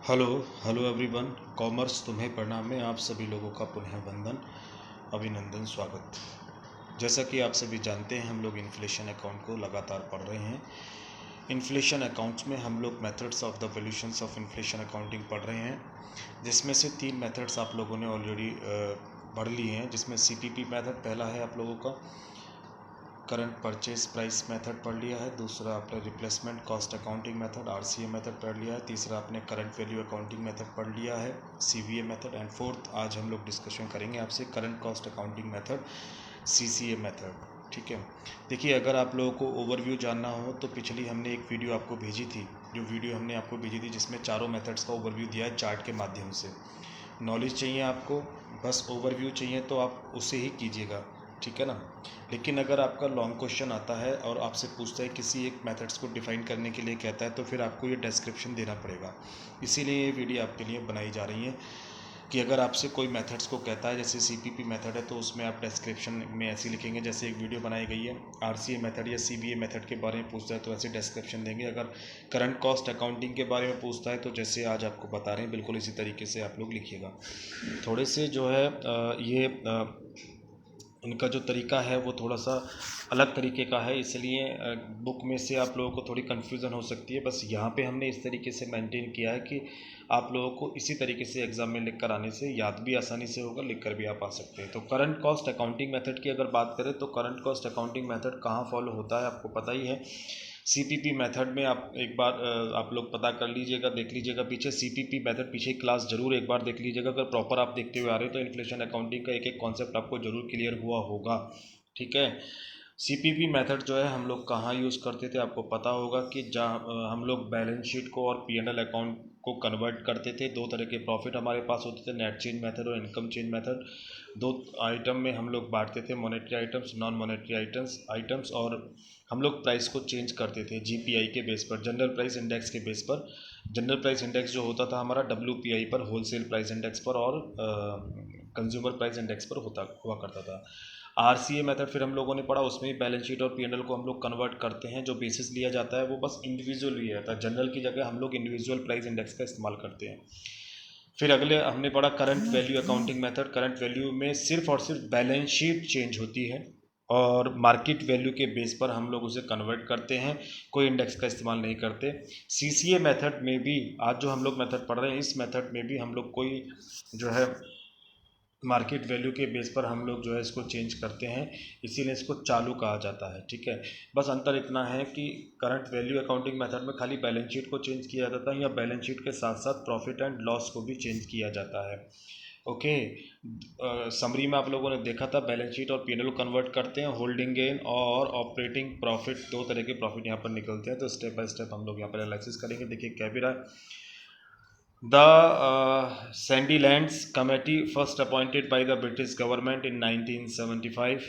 Hello hello everyone. Commerce तुम्हें प्रणाम में आप सभी लोगों का पुनः वंदन, अभिनंदन, स्वागत। जैसा कि आप सभी जानते हैं, हम लोग इन्फ्लेशन अकाउंट को लगातार पढ़ रहे हैं। इन्फ्लेशन अकाउंट्स में हम लोग methods of the valuations of inflation accounting पढ़ रहे हैं, जिसमें से 3 मेथड्स आप लोगों ने ऑलरेडी पढ़ लिए हैं। जिसमें सीपीपी मेथड पहला है आप लोगों का, करंट परचेज प्राइस मेथड पढ़ लिया है। दूसरा आपने replacement cost accounting method RCA method पढ़ लिया है। तीसरा आपने करंट वैल्यू अकाउंटिंग मेथड पढ़ लिया है, सीवीए मेथड। एंड फोर्थ आज हम लोग डिस्कशन करेंगे आपसे current cost accounting method, CCA method. ठीक है, देखिए, अगर आप लोगों को ओवरव्यू जानना हो तो पिछली हमने एक वीडियो आपको भेजी थी, जो वीडियो हमने आपको भेजी थी जिसमें चारों मेथड्स का ओवरव्यू दिया है चार्ट के माध्यम से। नॉलेज चाहिए आपको, बस ओवरव्यू चाहिए तो आप उसे ही कीजिएगा, ठीक है ना। लेकिन अगर आपका लॉन्ग क्वेश्चन आता है और आपसे पूछता है किसी एक मेथड्स को डिफाइन करने के लिए कहता है, तो फिर आपको ये डिस्क्रिप्शन देना पड़ेगा। इसीलिए ये वीडियो आपके लिए बनाई जा रही है कि अगर आपसे कोई मेथड्स को कहता है, जैसे सीपीपी मेथड है, तो उसमें आप डिस्क्रिप्शन में ऐसे लिखेंगे जैसे एक वीडियो बनाई गई है। आरसीए मेथड या सीबीए मेथड के बारे में पूछता है तो ऐसे डिस्क्रिप्शन देंगे। अगर करंट कॉस्ट अकाउंटिंग के बारे में पूछता है तो जैसे आज आपको बता रहे हैं बिल्कुल इसी तरीके से आप लोग लिखिएगा। थोड़े से जो है इनका जो तरीका है वो थोड़ा सा अलग तरीके का है, इसलिए बुक में से आप लोगों को थोड़ी कन्फ्यूज़न हो सकती है। बस यहाँ पे हमने इस तरीके से मेंटेन किया है कि आप लोगों को इसी तरीके से एग्ज़ाम में लिख कर आने से याद भी आसानी से होगा, लिख कर भी आप आ सकते हैं। तो करंट कॉस्ट अकाउंटिंग मेथड की अगर बात करें तो करंट कॉस्ट अकाउंटिंग मेथड कहाँ फॉलो होता है आपको पता ही है। सीपीपी मेथड में आप एक बार आप लोग पता कर लीजिएगा, देख लीजिएगा पीछे सीपीपी मेथड, पीछे क्लास जरूर एक बार देख लीजिएगा। अगर प्रॉपर आप देखते हुए आ रहे हो तो इन्फ्लेशन अकाउंटिंग का एक एक कॉन्सेप्ट आपको जरूर क्लियर हुआ होगा, ठीक है। सीपीपी मेथड जो है हम लोग कहाँ यूज़ करते थे आपको पता होगा कि जहाँ हम लोग बैलेंस शीट को और पीएनएल अकाउंट को कन्वर्ट करते थे। दो तरह के प्रॉफिट हमारे पास होते थे, नेट चेंज मेथड और इनकम चेंज मेथड। दो आइटम में हम लोग बांटते थे, monetary items, non monetary items. और हम लोग प्राइस को चेंज करते थे जीपीआई के बेस पर, जनरल प्राइस इंडेक्स के बेस पर। जनरल प्राइस इंडेक्स जो होता था हमारा डब्ल्यूपीआई पर, होलसेल प्राइस इंडेक्स पर, और कंज्यूमर प्राइस इंडेक्स पर हुआ करता था। आरसीए मेथड फिर हम लोगों ने पढ़ा, उसमें भी बैलेंस शीट और पीएनएल को हम लोग कन्वर्ट करते हैं। जो बेसिस लिया जाता है वो बस इंडिविजुअल लिया जाता है, जनरल की जगह हम लोग इंडिविजुअल प्राइस इंडेक्स का इस्तेमाल करते हैं। फिर अगले हमने पढ़ा current value accounting method. Current value में सिर्फ और सिर्फ बैलेंस शीट चेंज होती है और मार्केट वैल्यू के बेस पर हम लोग उसे कन्वर्ट करते हैं, कोई इंडेक्स का इस्तेमाल नहीं करते। सीसीए मेथड में भी आज जो हम लोग मेथड पढ़ रहे हैं, इस मेथड में भी हम लोग कोई जो है मार्केट वैल्यू के बेस पर हम लोग जो है इसको चेंज करते हैं, इसीलिए इसको चालू कहा जाता है, ठीक है। बस अंतर इतना है कि करंट वैल्यू अकाउंटिंग मेथड में खाली बैलेंस शीट को चेंज किया जाता है, या बैलेंस शीट के साथ साथ प्रॉफिट एंड लॉस को भी चेंज किया जाता है। ओके, समरी में आप लोगों ने देखा था बैलेंस शीट और पीएनएल को कन्वर्ट करते हैं। होल्डिंग गेन और ऑपरेटिंग प्रॉफिट, दो तरह के प्रॉफिट यहाँ पर निकलते हैं। तो स्टेप बाय स्टेप हम लोग यहाँ पर एनालिसिस करेंगे। देखिए क्या भी रहा, the Sandilands Committee, first appointed by the British government in 1975,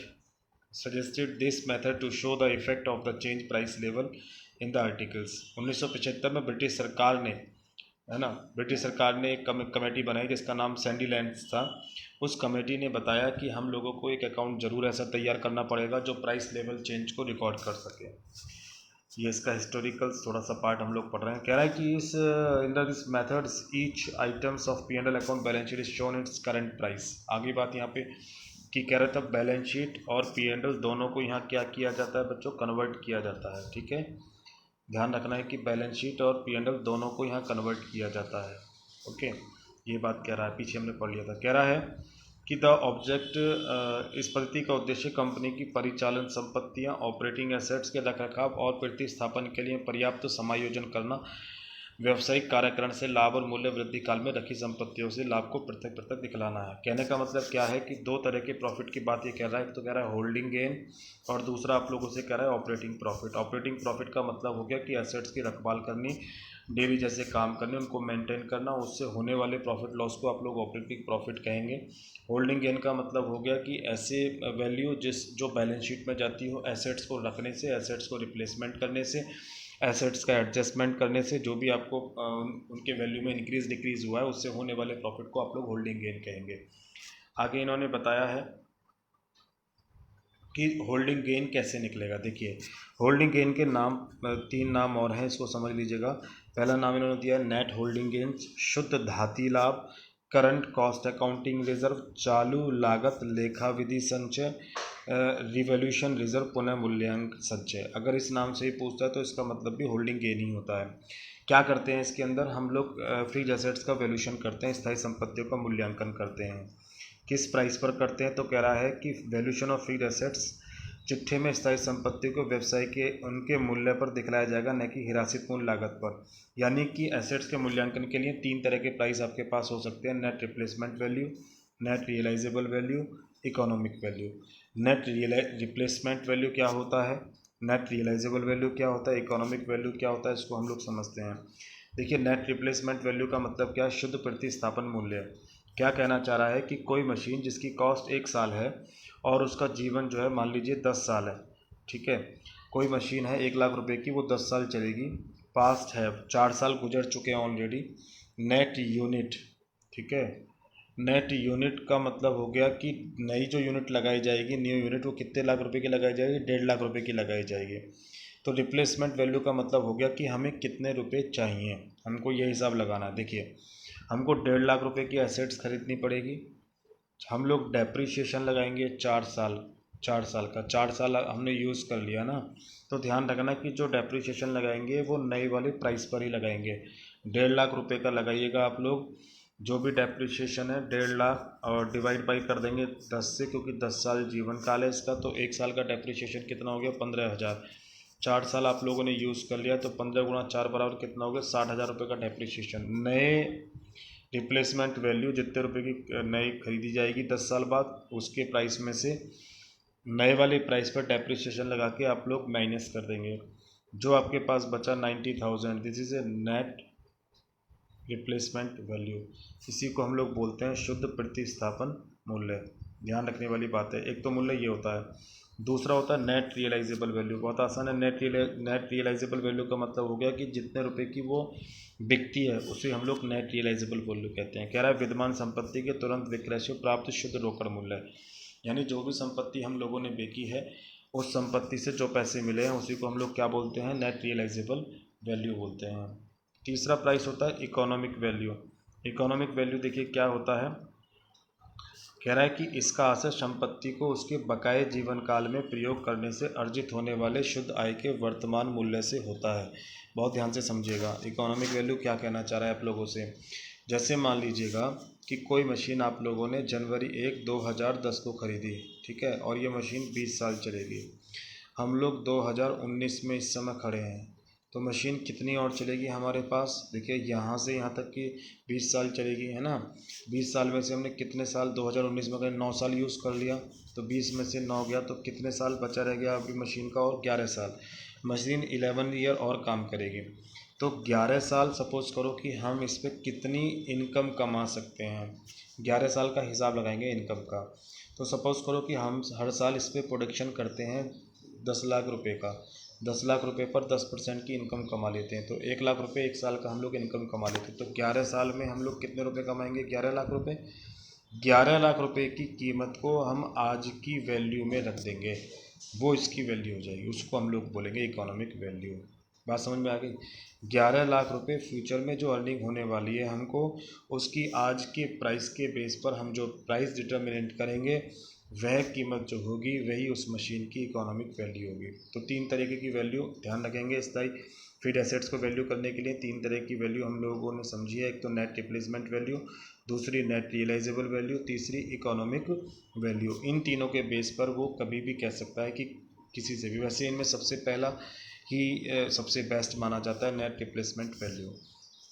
suggested this method to show the effect of the change price level in the articles. 1975 में ब्रिटिश सरकार ने, है ना, ब्रिटिश सरकार ने एक कमेटी बनाई जिसका नाम सैंडीलैंड्स था। उस कमेटी ने बताया कि हम लोगों को एक अकाउंट ज़रूर ऐसा तैयार करना पड़ेगा जो प्राइस लेवल चेंज को रिकॉर्ड कर सके। ये इसका हिस्टोरिकल थोड़ा सा पार्ट हम लोग पढ़ रहे हैं। कह रहा है कि इस in this methods each items of P and L account balance sheet is shown its current price. आगे बात यहाँ पे कि कह रहा था बैलेंस शीट और पी एंड एल दोनों को यहाँ क्या किया जाता है बच्चों, कन्वर्ट किया जाता है, ठीक है। ध्यान रखना है कि बैलेंस शीट और पी एंड एल दोनों को यहाँ कन्वर्ट किया जाता है। ओके, ये बात कह रहा है, पीछे हमने पढ़ लिया था। कह रहा है कि द ऑब्जेक्ट, इस पद्धति का उद्देश्य कंपनी की परिचालन संपत्तियां, ऑपरेटिंग एसेट्स के रखरखाव और प्रतिस्थापन के लिए पर्याप्त समायोजन करना, व्यवसायिक कार्यकरण से लाभ और मूल्य वृद्धि काल में रखी संपत्तियों से लाभ को पृथक पृथक दिखलाना है। कहने का मतलब क्या है कि दो तरह के प्रॉफिट की बात ये कह रहा है। एक तो कह रहा है होल्डिंग गेन और दूसरा आप लोगों से कह रहा है ऑपरेटिंग प्रॉफिट। ऑपरेटिंग प्रॉफिट का मतलब हो गया कि एसेट्स की रखभाल करनी, डेली जैसे काम करने, उनको मेंटेन करना, उससे होने वाले प्रॉफिट लॉस को आप लोग ऑपरेटिंग प्रॉफिट कहेंगे। होल्डिंग गेन का मतलब हो गया कि ऐसे वैल्यू जो बैलेंस शीट में जाती हो एसेट्स को रखने से, एसेट्स को रिप्लेसमेंट करने से, एसेट्स का एडजस्टमेंट करने से, जो भी आपको उनके वैल्यू में इंक्रीज डिक्रीज हुआ है उससे होने वाले प्रॉफिट को आप लोग होल्डिंग गेन कहेंगे। आगे इन्होंने बताया है कि होल्डिंग गेन कैसे निकलेगा। देखिए, होल्डिंग गेन के नाम 3 नाम और हैं, इसको समझ लीजिएगा। पहला नाम इन्होंने दिया है नेट होल्डिंग गेन्स, शुद्ध धाती लाभ, करंट कॉस्ट अकाउंटिंग रिजर्व, चालू लागत लेखा विधि संचय, रिवोल्यूशन रिजर्व, पुनः मूल्यांकन संचय। अगर इस नाम से ही पूछता है तो इसका मतलब भी होल्डिंग गेन ही होता है। क्या करते हैं इसके अंदर हम लोग? फ्रीज एसेट्स का वैल्यूएशन करते हैं, स्थायी संपत्तियों का मूल्यांकन करते हैं। किस प्राइस पर करते हैं? तो कह रहा है कि वैल्यूएशन ऑफ फ्रीज एसेट्स चिट्ठे में स्थायी संपत्ति को व्यवसाय के उनके मूल्य पर दिखलाया जाएगा, न कि हिरासत मूल्य लागत पर। यानी कि एसेट्स के मूल्यांकन के लिए 3 तरह के प्राइस आपके पास हो सकते हैं: net replacement value, net realisable value, economic value. Net replacement value क्या होता है, नेट रियलाइजेबल वैल्यू क्या होता है, इकोनॉमिक वैल्यू क्या होता है, इसको हम लोग समझते हैं। देखिए, नेट रिप्लेसमेंट वैल्यू का मतलब क्या है? शुद्ध प्रतिस्थापन मूल्य। क्या कहना चाह रहा है कि कोई मशीन जिसकी कॉस्ट 1 साल है और उसका जीवन जो है मान लीजिए 10 साल है, ठीक है। कोई मशीन है 1 लाख रुपए की, वो 10 साल चलेगी, पास्ट है, 4 साल गुजर चुके हैं ऑलरेडी। नेट यूनिट, ठीक है, नेट यूनिट का मतलब हो गया कि नई जो यूनिट लगाई जाएगी, न्यू यूनिट, वो कितने लाख रुपए की लगाई जाएगी? 1.5 लाख रुपए की लगाई जाएगी। तो रिप्लेसमेंट वैल्यू का मतलब हो गया कि हमें कितने रुपए चाहिए, हमको ये हिसाब लगाना है। देखिए, हमको 1.5 लाख रुपए की एसेट्स खरीदनी पड़ेगी, हम लोग डेप्रीशिएशन लगाएंगे 4 साल, 4 साल का, 4 साल हमने यूज़ कर लिया ना, तो ध्यान रखना कि जो डेप्रीशिएशन लगाएंगे वो नई वाली प्राइस पर ही लगाएंगे। 1.5 लाख रुपए का लगाइएगा आप लोग, जो भी डेप्रीशिएशन है 1.5 लाख, और डिवाइड बाई कर देंगे 10 से, क्योंकि 10 साल जीवन काल है इसका। तो 1 साल का डेप्रीशिएशन कितना हो गया? 15,000। 4 साल आप लोगों ने यूज़ कर लिया, तो 15 गुणा 4 बराबर कितना हो गया? 60,000 रुपये का डेप्रीशिएशन। नए रिप्लेसमेंट वैल्यू जितने रुपए की नई खरीदी जाएगी 10 साल बाद, उसके प्राइस में से नए वाले प्राइस पर डेप्रिसिएशन लगा के आप लोग माइनस कर देंगे। जो आपके पास बचा 90,000, this is a net replacement value. इसी को हम लोग बोलते हैं शुद्ध प्रतिस्थापन मूल्य। ध्यान रखने वाली बात है, एक तो मूल्य ये होता है, दूसरा होता है नेट रियलाइजेबल वैल्यू। बहुत आसान है। नेट रियलाइजेबल वैल्यू का मतलब हो गया कि जितने रुपए की वो बिकती है उसे हम लोग नेट रियलाइजेबल वैल्यू कहते हैं। कह रहा है विद्यमान संपत्ति के तुरंत विक्रय से प्राप्त शुद्ध रोकड़ मूल्य, यानी जो भी संपत्ति हम लोगों ने बेची है उस संपत्ति से जो पैसे मिले हैं उसी को हम लोग क्या बोलते हैं? नेट रियलाइजेबल वैल्यू बोलते हैं। तीसरा प्राइस होता है इकोनॉमिक वैल्यू। इकोनॉमिक वैल्यू देखिए क्या होता है, कह रहा है कि इसका आशय संपत्ति को उसके बकाये जीवन काल में प्रयोग करने से अर्जित होने वाले शुद्ध आय के वर्तमान मूल्य से होता है। बहुत ध्यान से समझिएगा, इकोनॉमिक वैल्यू क्या कहना चाह रहा है आप लोगों से। जैसे मान लीजिएगा कि कोई मशीन आप लोगों ने जनवरी 1, 2010 को खरीदी, ठीक है, और ये मशीन 20 साल चलेगी। हम लोग 2019 में इस समय खड़े हैं, तो मशीन कितनी और चलेगी हमारे पास? देखिए, यहाँ से यहाँ तक कि 20 साल चलेगी, है ना। 20 साल में से हमने कितने साल 2019 में अगर 9 साल यूज़ कर लिया, तो 20 में से 9 गया, तो कितने साल बचा रह गया अभी मशीन का? और 11 साल। मशीन 11 ईयर और काम करेगी, तो 11 साल सपोज करो कि हम इस पर कितनी इनकम कमा सकते हैं। 11 साल का हिसाब लगाएंगे इनकम का। तो सपोज़ करो कि हम हर साल इस पर प्रोडक्शन करते हैं 10 लाख रुपए का। 10 लाख रुपए पर 10% की इनकम कमा लेते हैं, तो 1 लाख रुपए 1 साल का हम लोग इनकम कमा लेते हैं। तो 11 साल में हम लोग कितने रुपए कमाएंगे? 11 लाख रुपए। 11 लाख रुपए की कीमत को हम आज की वैल्यू में रख देंगे, वो इसकी वैल्यू हो जाएगी, उसको हम लोग बोलेंगे इकोनॉमिक वैल्यू। बात समझ में आ गई? 11 लाख रुपए फ्यूचर में जो अर्निंग होने वाली है हमको, उसकी आज के प्राइस के बेस पर हम जो प्राइस डिटर्मिनेट करेंगे, वह कीमत जो होगी वही उस मशीन की इकोनॉमिक वैल्यू होगी। तो 3 तरीके की वैल्यू ध्यान रखेंगे। स्थायी फिट एसेट्स को वैल्यू करने के लिए 3 तरह की वैल्यू हम लोगों ने समझी है। एक तो नेट रिप्लेसमेंट वैल्यू, दूसरी नेट रियलाइजेबल वैल्यू, तीसरी इकोनॉमिक वैल्यू। इन तीनों के बेस पर वो कभी भी कह सकता है कि किसी से भी। वैसे इनमें सबसे पहला ही सबसे बेस्ट माना जाता है, नेट रिप्लेसमेंट वैल्यू।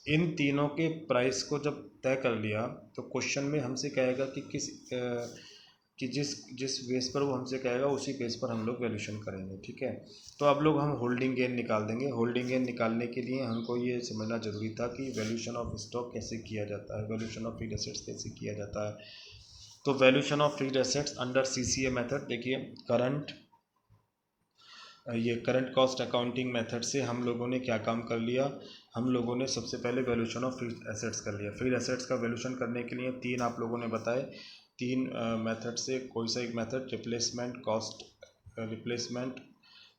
इन तीनों के प्राइस को जब तय कर लिया तो क्वेश्चन में हमसे कहेगा कि जिस जिस बेस पर वो हमसे कहेगा उसी बेस पर हम लोग वैल्यूशन करेंगे, ठीक है। तो अब लोग हम होल्डिंग गेन निकाल देंगे। होल्डिंग गेन निकालने के लिए हमको ये समझना जरूरी था कि वैल्यूशन ऑफ स्टॉक कैसे किया जाता है, वैल्यूशन ऑफ फिक्स्ड एसेट्स कैसे किया जाता है। तो valuation of fixed assets under CCA method, देखिए करंट कॉस्ट अकाउंटिंग मेथड से हम लोगों ने क्या काम कर लिया, हम लोगों ने सबसे पहले वैल्यूशन ऑफ फिक्स्ड एसेट्स कर लिया। फिक्स्ड एसेट्स का वैल्यूशन करने के लिए 3 आप लोगों ने बताए, 3 मेथड से कोई सा एक method,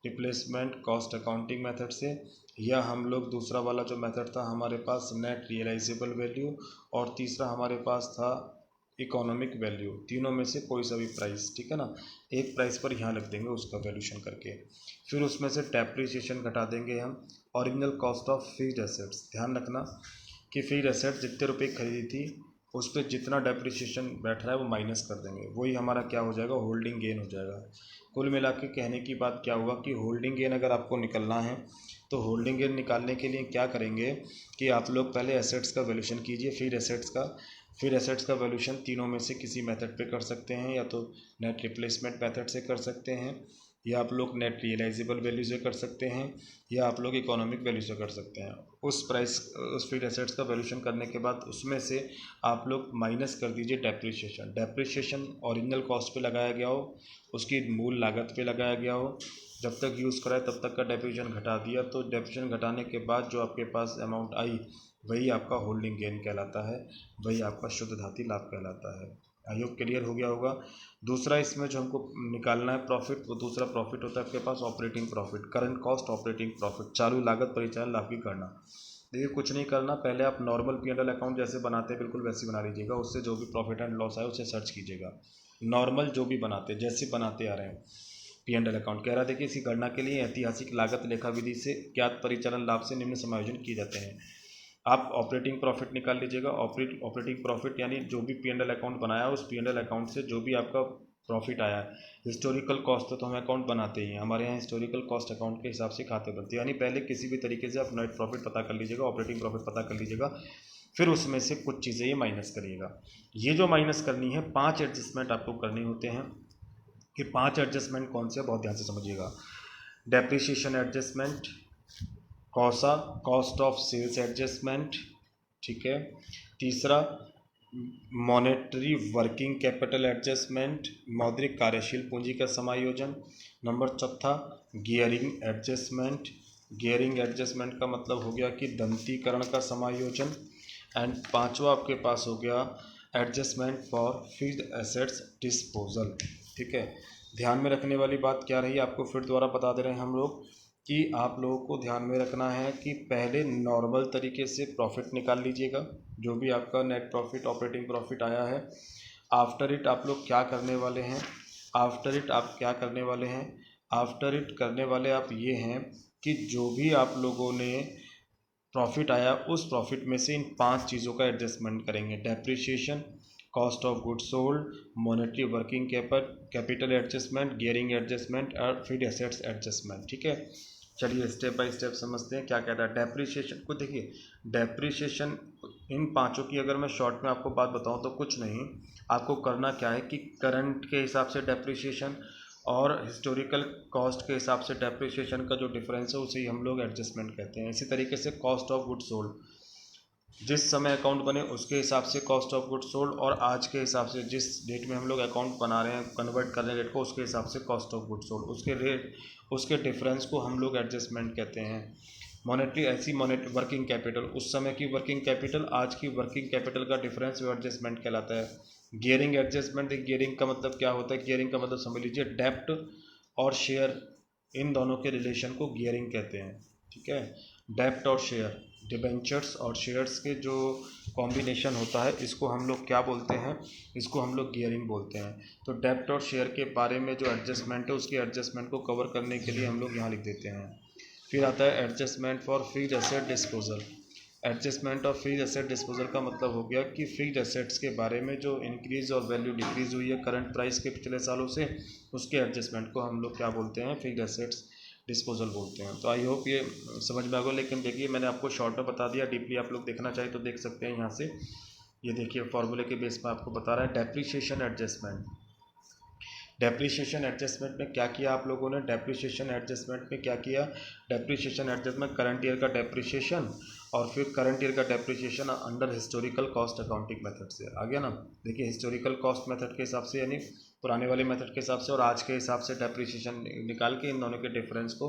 replacement cost accounting method से, या हम लोग दूसरा वाला जो मेथड था हमारे पास नेट रियलाइजेबल वैल्यू, और तीसरा हमारे पास था इकोनॉमिक वैल्यू। तीनों में से कोई सा भी प्राइस, ठीक है ना, एक प्राइस पर यहाँ लिख देंगे उसका वैल्यूशन करके। फिर उसमें से डेप्रिसिएशन घटा देंगे हम। Original cost of fixed assets, ध्यान रखना कि फिक्स्ड एसेट जितने रुपए खरीदी थी उस पर जितना डेप्रिसिएशन बैठ रहा है वो माइनस कर देंगे, वही हमारा क्या हो जाएगा, होल्डिंग गेन हो जाएगा। कुल मिला के कहने की बात क्या हुआ कि होल्डिंग गेन अगर आपको निकलना है तो होल्डिंग गेन निकालने के लिए क्या करेंगे कि आप लोग पहले एसेट्स का वैल्यूशन कीजिए, फिर एसेट्स का वैल्यूशन तीनों में से किसी मेथड पे कर सकते हैं, या तो नेट रिप्लेसमेंट मेथड से कर सकते हैं, या आप लोग नेट रियलाइजेबल वैल्यू से कर सकते हैं, या आप लोग इकोनॉमिक वैल्यू से कर सकते हैं। उस फिक्स्ड एसेट्स का वैल्यूशन करने के बाद उसमें से आप लोग माइनस कर दीजिए डेप्रिसिएशन ओरिजिनल कॉस्ट पे लगाया गया हो, उसकी मूल लागत पे लगाया गया हो, जब तक यूज़ कराए तब तक का डेप्रिसिएशन घटा दिया, तो डेप्रिसिएशन घटाने के बाद जो आपके पास अमाउंट आई वही आपका होल्डिंग गेन कहलाता है, वही आपका शुद्ध धाती लाभ कहलाता है। आई होप क्लियर हो गया होगा। दूसरा इसमें जो हमको निकालना है प्रॉफिट, वो दूसरा प्रॉफिट होता है आपके पास operating profit, current cost operating profit, चालू लागत परिचालन लाभ की गणना। देखिए कुछ नहीं करना, पहले आप नॉर्मल P&L अकाउंट जैसे बनाते हैं बिल्कुल वैसे बना लीजिएगा, उससे जो भी प्रॉफिट एंड लॉस आए उसे सर्च कीजिएगा। नॉर्मल जो भी बनाते जैसे बनाते आ रहे हैं P&L अकाउंट, कह रहा है देखिए इसकी गणना के लिए ऐतिहासिक लागत लेखा विधि से ज्ञात परिचालन लाभ से निम्न समायोजन किए जाते हैं। आप ऑपरेटिंग प्रॉफिट निकाल लीजिएगा। ऑपरेटिंग प्रॉफिट यानी जो भी P&L अकाउंट बनाया उस P&L अकाउंट से जो भी आपका प्रॉफिट आया है। हिस्टोरिकल कॉस्ट तो हम अकाउंट बनाते ही हैं, हमारे यहाँ हिस्टोरिकल कॉस्ट अकाउंट के हिसाब से खाते बनते हैं, यानी पहले किसी भी तरीके से आप नेट प्रॉफिट पता कर लीजिएगा, ऑपरेटिंग प्रॉफिट पता कर लीजिएगा, फिर उसमें से कुछ चीज़ें ये माइनस करिएगा। ये जो माइनस करनी है 5 एडजस्टमेंट आपको करने होते हैं। कि 5 एडजस्टमेंट कौन से, बहुत ध्यान से समझिएगा। Depreciation adjustment, COSA cost of sales adjustment, ठीक है। तीसरा मॉनेटरी वर्किंग कैपिटल एडजस्टमेंट, मौद्रिक कार्यशील पूंजी का समायोजन। नंबर चौथा गियरिंग एडजस्टमेंट, गियरिंग एडजस्टमेंट का मतलब हो गया कि दंतीकरण का समायोजन। एंड पांचवा आपके पास हो गया adjustment for fixed assets disposal, ठीक है। ध्यान में रखने वाली बात क्या रही, आपको फिर दोबारा बता दे रहे हैं हम लोग कि आप लोगों को ध्यान में रखना है कि पहले नॉर्मल तरीके से प्रॉफिट निकाल लीजिएगा, जो भी आपका नेट प्रॉफिट ऑपरेटिंग प्रॉफिट आया है। आफ्टर इट आप लोग क्या करने वाले हैं, आफ्टर इट करने वाले आप ये हैं कि जो भी आप लोगों ने प्रॉफिट आया उस प्रॉफिट में से इन 5 चीज़ों का एडजस्टमेंट करेंगे। Depreciation, cost of good sold, monetary working capital adjustment, gearing adjustment और फिक्स्ड एसेट्स एडजस्टमेंट, ठीक है। चलिए स्टेप बाय स्टेप समझते हैं क्या कहता है डेप्रिसिएशन को। देखिए डेप्रिसिएशन इन पांचों की अगर मैं शॉर्ट में आपको बात बताऊं तो कुछ नहीं, आपको करना क्या है कि करंट के हिसाब से डेप्रिसिएशन और हिस्टोरिकल कॉस्ट के हिसाब से डेप्रिसिएशन का जो डिफरेंस है उसे ही हम लोग एडजस्टमेंट कहते हैं। इसी तरीके से कॉस्ट ऑफ गुड सोल्ड, जिस समय अकाउंट बने उसके हिसाब से कॉस्ट ऑफ गुड सोल्ड, और आज के हिसाब से जिस डेट में हम लोग अकाउंट बना रहे हैं कन्वर्ट कर रहे हैं रेट को, उसके हिसाब से कॉस्ट ऑफ गुड सोल्ड, उसके रेट उसके डिफरेंस को हम लोग एडजस्टमेंट कहते हैं। मॉनेटरी ऐसी मॉनेटरी वर्किंग कैपिटल, उस समय की वर्किंग कैपिटल आज की वर्किंग कैपिटल का डिफरेंस वो एडजस्टमेंट कहलाता है। गियरिंग एडजस्टमेंट, गियरिंग का मतलब क्या होता है, गियरिंग का मतलब समझ लीजिए डेप्ट और शेयर, इन दोनों के रिलेशन को गियरिंग कहते हैं, ठीक है। डेप्ट और शेयर, डिबेंचर्स और शेयर्स के जो कॉम्बिनेशन होता है इसको हम लोग क्या बोलते हैं, इसको हम लोग गियरिंग बोलते हैं। तो डेप्ट और शेयर के बारे में जो एडजस्टमेंट है उसके एडजस्टमेंट को कवर करने के लिए हम लोग यहाँ लिख देते हैं। फिर आता है adjustment for fixed asset disposal. Adjustment of fixed asset disposal का मतलब हो गया कि फिक्स्ड एसेट्स के बारे में जो इंक्रीज और वैल्यू डिक्रीज हुई है करंट प्राइस के पिछले सालों से, उसके एडजस्टमेंट को हम लोग क्या बोलते हैं, फिक्स्ड एसेट्स डिस्पोजल बोलते हैं। तो आई होप ये समझ में आ गया, लेकिन देखिए मैंने आपको शॉर्ट में बता दिया, डीपली आप लोग देखना चाहें तो देख सकते हैं यहाँ से। ये देखिए फॉर्मूले के बेस पर आपको बता रहा है डेप्रिसिएशन एडजस्टमेंट। डेप्रिसिएशन एडजस्टमेंट में क्या किया आप लोगों ने, डेप्रिसिएशन एडजस्टमेंट में क्या किया, डेप्रिसिएशन एडजस्टमेंट करंट ईयर का डेप्रिसिएशन और फिर करंट ईयर का depreciation under historical cost accounting method से आ गया ना। देखिए हिस्टोरिकल कॉस्ट मेथड के हिसाब से यानी पुराने वाले मेथड के हिसाब से और आज के हिसाब से डेप्रिसिएशन निकाल के इन दोनों के डिफरेंस को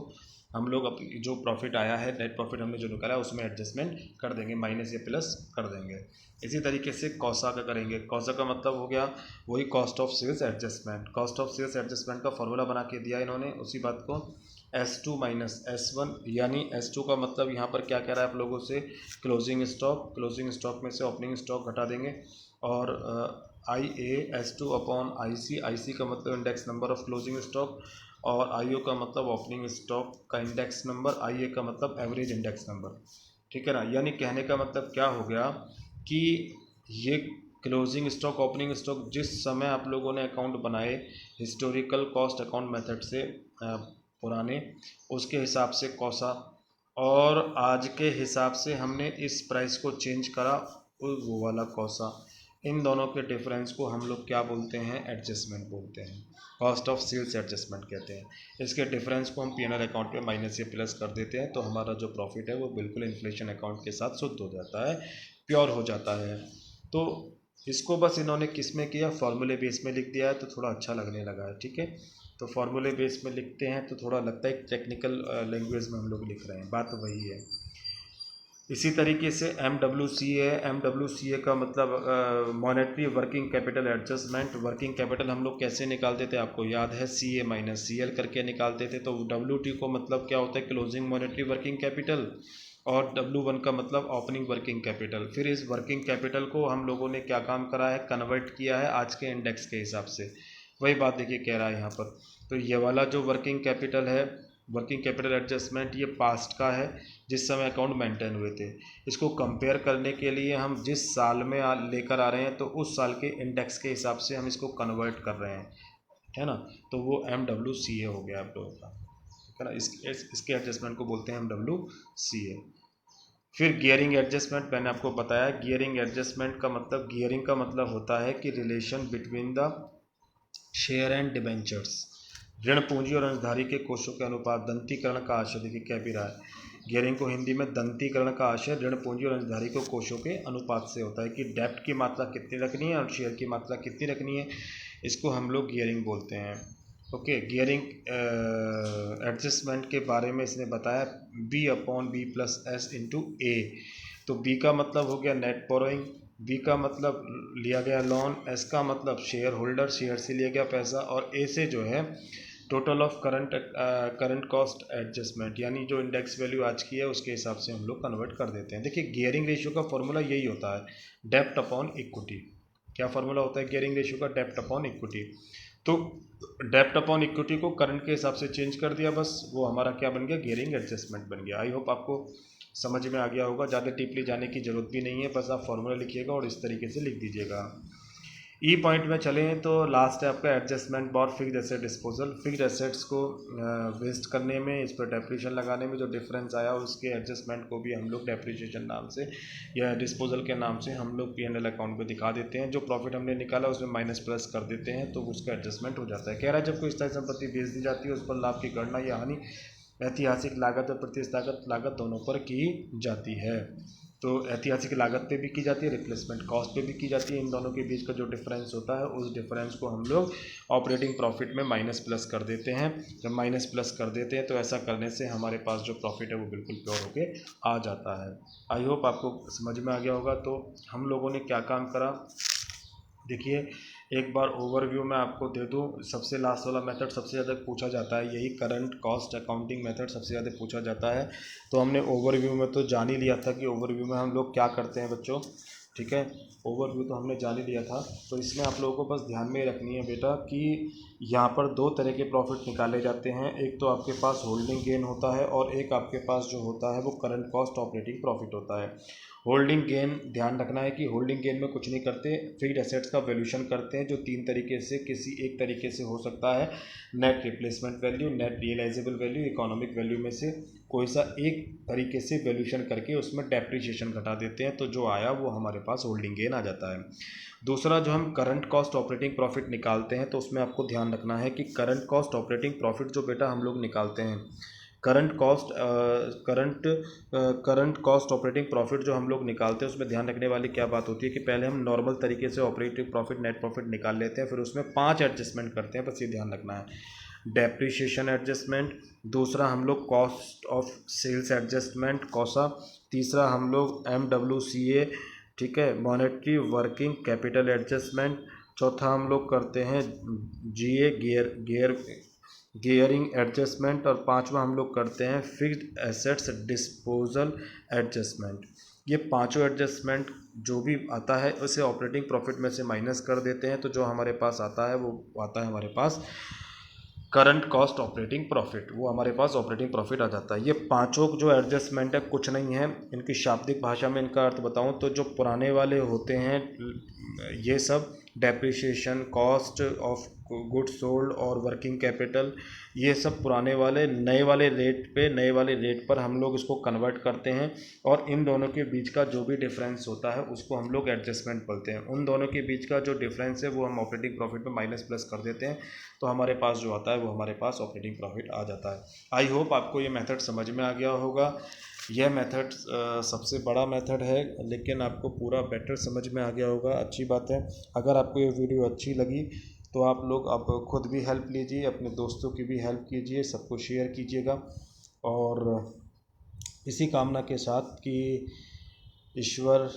हम लोग जो प्रॉफिट आया है नेट प्रॉफिट हमने जो निकाला है उसमें एडजस्टमेंट कर देंगे, माइनस या प्लस कर देंगे। इसी तरीके से कॉसा का करेंगे। कॉसा का मतलब हो गया वही cost of sales adjustment. Cost of sales adjustment का फॉर्मूला बना के दिया इन्होंने, उसी बात को S2 माइनस S1, यानी S2 का मतलब यहाँ पर क्या कह रहा है आप लोगों से, क्लोजिंग स्टॉक में से ओपनिंग स्टॉक घटा देंगे, और IA S2 अपॉन IC का मतलब index number of closing stock, और IO का मतलब ओपनिंग स्टॉक का इंडेक्स नंबर, IA का मतलब एवरेज इंडेक्स नंबर। ठीक है ना। यानी कहने का मतलब क्या हो गया कि ये क्लोजिंग स्टॉक ओपनिंग स्टॉक जिस समय आप लोगों ने अकाउंट बनाए हिस्टोरिकल कॉस्ट अकाउंट मेथड से पुराने, उसके हिसाब से कौसा, और आज के हिसाब से हमने इस प्राइस को चेंज करा वो वाला कौसा, इन दोनों के डिफरेंस को हम लोग क्या बोलते हैं, एडजस्टमेंट बोलते हैं, कॉस्ट ऑफ सेल्स एडजस्टमेंट कहते हैं। इसके डिफरेंस को हम P&L अकाउंट में माइनस या प्लस कर देते हैं, तो हमारा जो प्रॉफिट है वो बिल्कुल इन्फ्लेशन अकाउंट के साथ शुद्ध हो जाता है, प्योर हो जाता है। तो इसको बस इन्होंने किस में किया, फॉर्मूले बेस में लिख दिया है, तो थोड़ा अच्छा लगने लगा है। ठीक है, तो फॉर्मूले बेस में लिखते हैं तो थोड़ा लगता है टेक्निकल लैंग्वेज में हम लोग लिख रहे हैं, बात तो वही है। इसी तरीके से MWCA का मतलब monetary working capital adjustment. Working capital हम लोग कैसे निकालते थे, आपको याद है, CA माइनस CL करके निकालते थे। तो WT को मतलब क्या होता है, क्लोजिंग मॉनेटरी वर्किंग कैपिटल, और W1 का मतलब ओपनिंग वर्किंग कैपिटल। फिर इस वर्किंग कैपिटल को हम लोगों ने क्या काम करा है, कन्वर्ट किया है आज के इंडेक्स के हिसाब से। वही बात देखिए कह रहा है यहाँ पर। तो ये वाला जो वर्किंग कैपिटल है, वर्किंग कैपिटल एडजस्टमेंट, ये पास्ट का है जिस समय अकाउंट मेंटेन हुए थे। इसको कंपेयर करने के लिए हम जिस साल में लेकर आ रहे हैं, तो उस साल के इंडेक्स के हिसाब से हम इसको कन्वर्ट कर रहे हैं, है ना। तो वो MWCA हो गया आप लोगों का, है ना। इसके एडजस्टमेंट को बोलते हैं MWCA। फिर गियरिंग एडजस्टमेंट मैंने आपको बताया। गियरिंग एडजस्टमेंट का मतलब, गियरिंग का मतलब होता है कि relation between the share and debentures, ऋण पूंजी और अंशधारी के कोषों के अनुपात। दंतीकरण का आशय देखिए क्या भी रहा है, गियरिंग को हिंदी में दंतीकरण का आशय ऋण पूंजी और अंशधारी को कोषों के अनुपात से होता है, कि डेप्ट की मात्रा कितनी रखनी है और शेयर की मात्रा कितनी रखनी है, इसको हम लोग गियरिंग बोलते हैं। ओके, गियरिंग एडजस्टमेंट के बारे में इसने बताया B/B+S/A। तो B का मतलब हो गया नेट बोरोइंग, B का मतलब लिया गया लोन, S का मतलब शेयर होल्डर, शेयर से लिया गया पैसा, और A से जो है total of current cost adjustment, यानी जो इंडेक्स वैल्यू आज की है उसके हिसाब से हम लोग कन्वर्ट कर देते हैं। देखिए गियरिंग रेशियो का फॉर्मूला यही होता है, डेप्ट अपॉन इक्विटी। क्या फॉर्मूला होता है गियरिंग रेशियो का, डेप्ट अपॉन इक्विटी। तो डेप्ट अपॉन इक्विटी को करंट के हिसाब से चेंज कर दिया, बस वो हमारा क्या बन गया, गियरिंग एडजस्टमेंट बन गया। आई होप आपको समझ में आ गया होगा, ज़्यादा डीपली जाने की जरूरत भी नहीं है, बस आप फॉर्मूला लिखिएगा और इस तरीके से लिख दीजिएगा। ई पॉइंट में चलें तो लास्ट है आपका adjustment for fixed asset disposal. Fixed assets को वेस्ट करने में, इस पर डेप्रिशिएशन लगाने में जो डिफरेंस आया, उसके एडजस्टमेंट को भी हम लोग डेप्रिशिएशन नाम से या डिस्पोजल के नाम से हम लोग P&L अकाउंट में दिखा देते हैं। जो प्रॉफिट हमने निकाला उसमें माइनस प्लस कर देते हैं, तो उसका एडजस्टमेंट हो जाता है। कह रहा है जब कोई स्थायी संपत्ति बेच दी जाती है, उस पर लाभ की गणना या हानि ऐतिहासिक लागत और प्रतिस्थापित लागत दोनों पर की जाती है। तो ऐतिहासिक लागत पे भी की जाती है, रिप्लेसमेंट कॉस्ट पे भी की जाती है। इन दोनों के बीच का जो डिफरेंस होता है, उस डिफरेंस को हम लोग ऑपरेटिंग प्रॉफिट में माइनस प्लस कर देते हैं। जब माइनस प्लस कर देते हैं तो ऐसा करने से हमारे पास जो प्रॉफिट है वो बिल्कुल प्योर होके आ जाता है। आई होप आपको समझ में आ गया होगा। तो हम लोगों ने क्या काम करा, देखिए एक बार ओवरव्यू में आपको दे दूं। सबसे लास्ट वाला मेथड सबसे ज़्यादा पूछा जाता है, यही करंट कॉस्ट अकाउंटिंग मेथड सबसे ज़्यादा पूछा जाता है। तो हमने ओवरव्यू में तो जान ही लिया था कि ओवरव्यू में हम लोग क्या करते हैं बच्चों, ठीक है। ओवरव्यू तो हमने जान ही लिया था। तो इसमें आप लोगों को बस ध्यान में रखनी है बेटा कि यहाँ पर दो तरह के प्रॉफिट निकाले जाते हैं। एक तो आपके पास होल्डिंग गेन होता है, और एक आपके पास जो होता है वो करंट कॉस्ट ऑपरेटिंग प्रॉफिट होता है। होल्डिंग गेन, ध्यान रखना है कि होल्डिंग गेन में कुछ नहीं करते, फिक्स्ड एसेट्स का वैल्यूशन करते हैं, जो तीन तरीके से किसी एक तरीके से हो सकता है। Net replacement value, net realisable value, economic value में से कोई सा एक तरीके से वैल्यूशन करके उसमें डेप्रिशिएशन घटा देते हैं, तो जो आया वो हमारे पास होल्डिंग गेन आ जाता है। दूसरा जो हम करंट कॉस्ट ऑपरेटिंग प्रॉफिट निकालते हैं, तो उसमें आपको ध्यान रखना है कि करंट कॉस्ट ऑपरेटिंग प्रॉफिट जो बेटा हम लोग निकालते हैं, करंट कॉस्ट ऑपरेटिंग प्रॉफिट जो हम लोग निकालते हैं, उसमें ध्यान रखने वाली क्या बात होती है कि पहले हम नॉर्मल तरीके से ऑपरेटिंग प्रॉफिट नेट प्रॉफिट निकाल लेते हैं, फिर उसमें 5 एडजस्टमेंट करते हैं, बस ये ध्यान रखना है। डेप्रिशिएशन एडजस्टमेंट, दूसरा हम लोग कॉस्ट ऑफ सेल्स एडजस्टमेंट कॉसा, तीसरा हम लोग MWCA, ठीक है, मॉनेटरी वर्किंग कैपिटल एडजस्टमेंट, चौथा हम लोग करते हैं GA गियरिंग एडजस्टमेंट, और पांचवा हम लोग करते हैं फिक्स्ड एसेट्स डिस्पोजल एडजस्टमेंट। ये पांचों एडजस्टमेंट जो भी आता है उसे ऑपरेटिंग प्रॉफिट में से माइनस कर देते हैं, तो जो हमारे पास आता है वो आता है हमारे पास करंट कॉस्ट ऑपरेटिंग प्रॉफिट, वो हमारे पास ऑपरेटिंग प्रॉफिट आ जाता है। ये पांचों जो एडजस्टमेंट है कुछ नहीं है, इनकी शाब्दिक भाषा में इनका अर्थ बताऊं तो जो पुराने वाले होते हैं ये सब depreciation, cost of goods sold और वर्किंग कैपिटल, ये सब पुराने वाले नए वाले रेट पर हम लोग इसको कन्वर्ट करते हैं, और इन दोनों के बीच का जो भी डिफरेंस होता है उसको हम लोग एडजस्टमेंट बोलते हैं। उन दोनों के बीच का जो डिफरेंस है वो हम ऑपरेटिंग प्रॉफिट में माइनस प्लस कर देते हैं, तो हमारे पास जो आता है वो हमारे पास ऑपरेटिंग प्रॉफिट आ जाता है। आई होप आपको ये मेथड समझ में आ गया होगा। यह मेथड सबसे बड़ा मेथड है, लेकिन आपको पूरा बेटर समझ में आ गया होगा, अच्छी बात है। अगर आपको ये वीडियो अच्छी लगी तो आप लोग अब खुद भी हेल्प लीजिए, अपने दोस्तों की भी हेल्प कीजिए, सबको शेयर कीजिएगा, और इसी कामना के साथ कि ईश्वर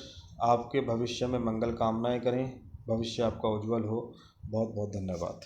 आपके भविष्य में मंगल कामनाएं करें, भविष्य आपका उज्जवल हो। बहुत बहुत धन्यवाद।